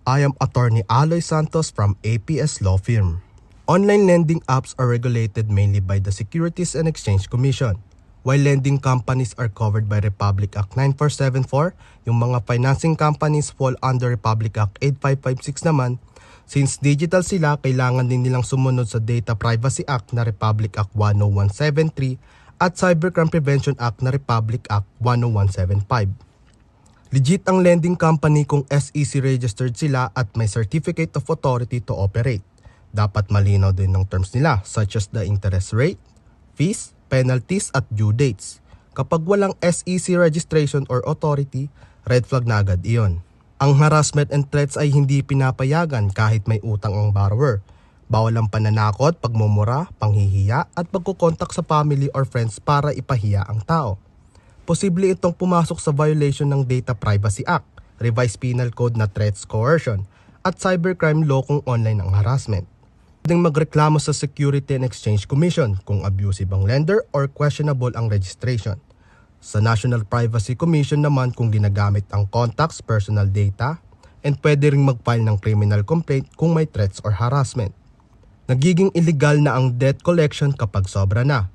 I am Attorney Aloy Santos from APS Law Firm. Online lending apps are regulated mainly by the Securities and Exchange Commission. While lending companies are covered by Republic Act 9474, yung mga financing companies fall under Republic Act 8556 naman. Since digital sila, kailangan din nilang sumunod sa Data Privacy Act na Republic Act 10173 at Cybercrime Prevention Act na Republic Act 10175. Legit ang lending company kung SEC registered sila at may Certificate of Authority to Operate. Dapat malinaw din ng terms nila such as the interest rate, fees, penalties at due dates. Kapag walang SEC registration or authority, red flag na agad iyon. Ang harassment and threats ay hindi pinapayagan kahit may utang ang borrower. Bawal ang pananakot, pagmumura, panghihiya at pagkukontak sa family or friends para ipahiya ang tao. Posible itong pumasok sa violation ng Data Privacy Act, Revised Penal Code na threats coercion, at cybercrime law kung online ang harassment. Pwedeng magreklamo sa Security and Exchange Commission kung abusive ang lender or questionable ang registration. Sa National Privacy Commission naman kung ginagamit ang contacts, personal data, and pwede ring mag-file ng criminal complaint kung may threats or harassment. Nagiging illegal na ang debt collection kapag sobra na.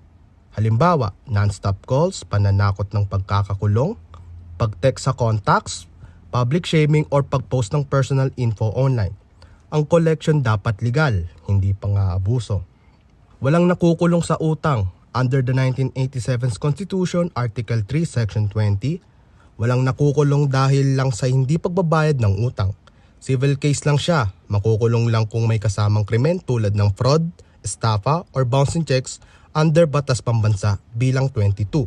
Halimbawa, non-stop calls, pananakot ng pagkakakulong, pag-text sa contacts, public shaming or pag-post ng personal info online. Ang collection dapat legal, hindi pang-aabuso. Walang nakukulong sa utang. Under the 1987 Constitution, Article 3, Section 20, walang nakukulong dahil lang sa hindi pagbabayad ng utang. Civil case lang siya, makukulong lang kung may kasamang krimen tulad ng fraud, estafa, or bouncing checks under Batas Pambansa bilang 22.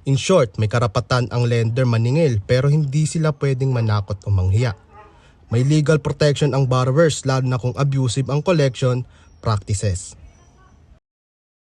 In short, may karapatan ang lender maningil pero hindi sila pwedeng manakot o manghiya. May legal protection ang borrowers lalo na kung abusive ang collection practices.